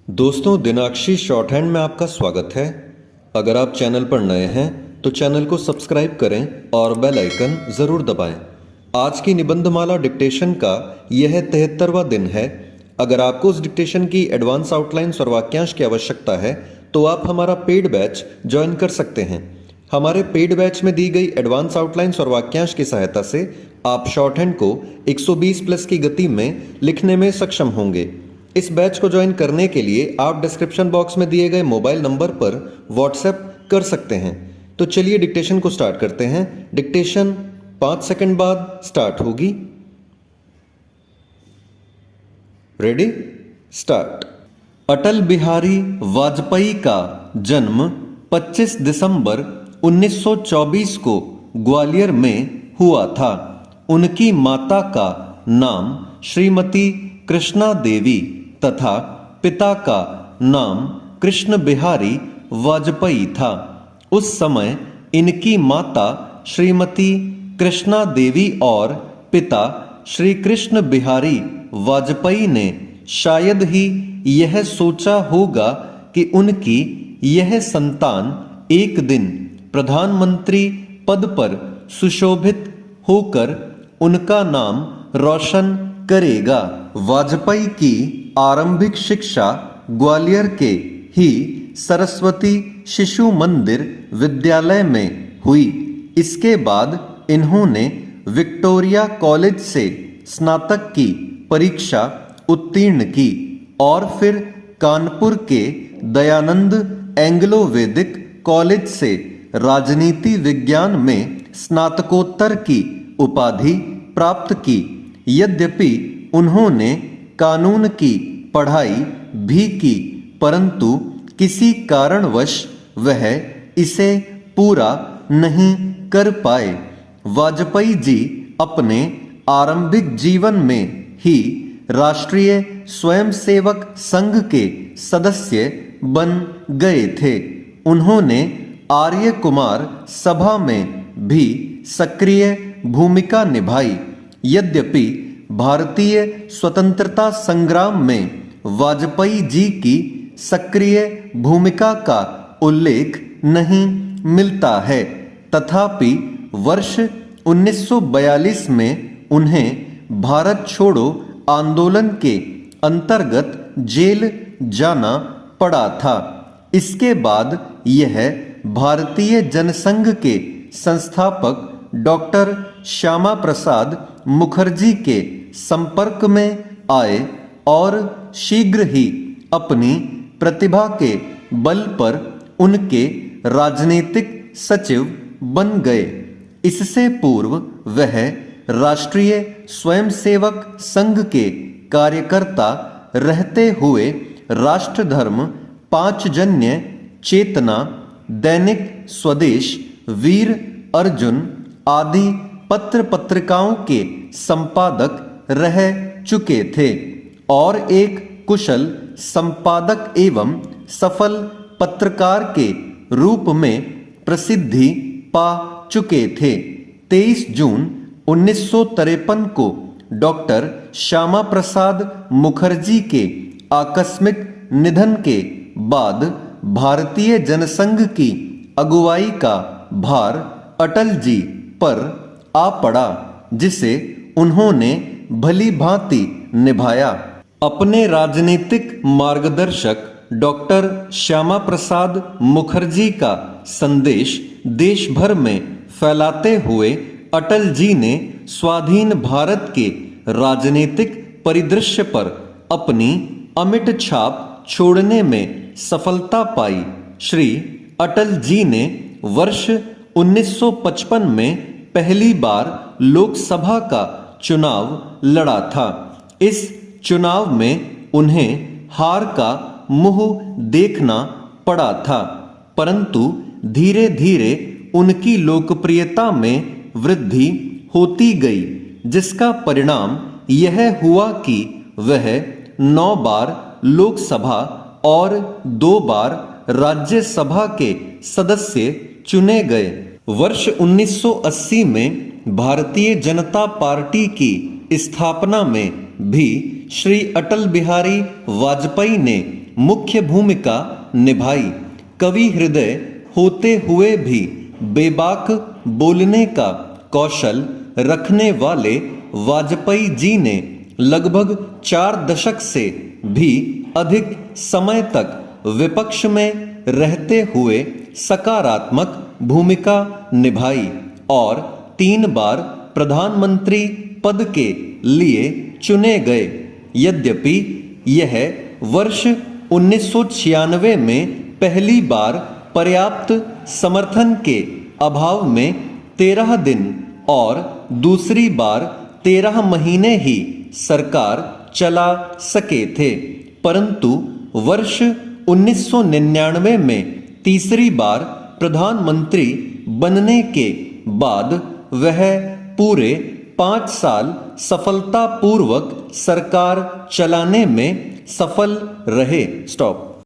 दोस्तों, दिनाक्षी short hand में आपका स्वागत है। अगर आप चैनल पर नए हैं तो चैनल को सब्सक्राइब करें और बेल आइकन ज़रूर दबाएं। आज की निबंधमाला डिक्टेशन का यह 73वां दिन है। अगर आपको उस डिक्टेशन की एडवांस आउटलाइंस और वाक्यांश की आवश्यकता है तो आप हमारा पेड बैच ज्वाइन कर सकते हैं। हमारे पेड बैच में दी गई एडवांस आउटलाइंस और वाक्यांश की सहायता से आप शॉर्ट हैंड को 120 प्लस की गति में लिखने में सक्षम होंगे। इस बैच को ज्वाइन करने के लिए आप डिस्क्रिप्शन बॉक्स में दिए गए मोबाइल नंबर पर व्हाट्सएप कर सकते हैं। तो चलिए डिक्टेशन को स्टार्ट करते हैं। डिक्टेशन 5 सेकंड बाद स्टार्ट होगी। Ready, start. अटल बिहारी वाजपेयी का जन्म 25 दिसंबर 1924 को ग्वालियर में हुआ था। उनकी माता का नाम श्रीमती कृष्णा देवी तथा पिता का नाम कृष्ण बिहारी वाजपेयी था। उस समय इनकी माता श्रीमती कृष्णा देवी और पिता श्री कृष्ण बिहारी वाजपेयी ने शायद ही यह सोचा होगा कि उनकी यह संतान एक दिन प्रधानमंत्री पद पर सुशोभित होकर उनका नाम रोशन करेगा। वाजपेयी की आरंभिक शिक्षा ग्वालियर के ही सरस्वती शिशु मंदिर विद्यालय में हुई। इसके बाद इन्होंने विक्टोरिया कॉलेज से स्नातक की परीक्षा उत्तीर्ण की और फिर कानपुर के दयानंद एंग्लो वैदिक कॉलेज से राजनीति विज्ञान में स्नातकोत्तर की उपाधि प्राप्त की। यद्यपि उन्होंने कानून की पढ़ाई भी की, परंतु किसी कारणवश वह इसे पूरा नहीं कर पाए। वाजपेयी जी अपने आरंभिक जीवन में ही राष्ट्रीय स्वयंसेवक संघ के सदस्य बन गए थे। उन्होंने आर्य कुमार सभा में भी सक्रिय भूमिका निभाई। यद्यपि भारतीय स्वतंत्रता संग्राम में वाजपेयी जी की सक्रिय भूमिका का उल्लेख नहीं मिलता है, तथापि वर्ष 1942 में उन्हें भारत छोड़ो आंदोलन के अंतर्गत जेल जाना पड़ा था। इसके बाद यह भारतीय जनसंघ के संस्थापक डॉक्टर श्यामा प्रसाद मुखर्जी के संपर्क में आए और शीघ्र ही अपनी प्रतिभा के बल पर उनके राजनीतिक सचिव बन गए। इससे पूर्व वह राष्ट्रीय स्वयंसेवक संघ के कार्यकर्ता रहते हुए राष्ट्रधर्म, पांचजन्य चेतना, दैनिक स्वदेश, वीर अर्जुन आदि पत्र पत्रिकाओं के संपादक रह चुके थे और एक कुशल संपादक एवं सफल पत्रकार के रूप में प्रसिद्धि पा चुके थे। 23 जून 1953 को डॉक्टर श्यामा प्रसाद मुखर्जी के आकस्मिक निधन के बाद भारतीय जनसंघ की अगुवाई का भार अटल जी पर आ पड़ा, जिसे उन्होंने भली भांति निभाया। अपने राजनीतिक मार्गदर्शक डॉक्टर श्यामा प्रसाद मुखर्जी का संदेश देश भर में फैलाते हुए अटल जी ने स्वाधीन भारत के राजनीतिक परिदृश्य पर अपनी अमिट छाप छोड़ने में सफलता पाई। श्री अटल जी ने वर्ष 1955 में पहली बार लोकसभा का चुनाव लड़ा था। इस चुनाव में उन्हें हार का मुंह देखना पड़ा था, परंतु धीरे धीरे उनकी लोकप्रियता में वृद्धि होती गई, जिसका परिणाम यह हुआ कि वह 9 बार लोकसभा और 2 बार राज्यसभा के सदस्य चुने गए। वर्ष 1980 में भारतीय जनता पार्टी की स्थापना में भी श्री अटल बिहारी वाजपेयी ने मुख्य भूमिका निभाई। कवि हृदय होते हुए भी बेबाक बोलने का कौशल रखने वाले वाजपेयी जी ने लगभग 4 दशक से भी अधिक समय तक विपक्ष में रहते हुए सकारात्मक भूमिका निभाई और 3 बार प्रधानमंत्री पद के लिए चुने गए। यद्यपि यह वर्ष 1996 में पहली बार पर्याप्त समर्थन के अभाव में 13 दिन और दूसरी बार 13 महीने ही सरकार चला सके थे, परंतु वर्ष 1999 में तीसरी बार प्रधानमंत्री बनने के बाद वह पूरे 5 साल सफलतापूर्वक सरकार चलाने में सफल रहे। स्टॉप।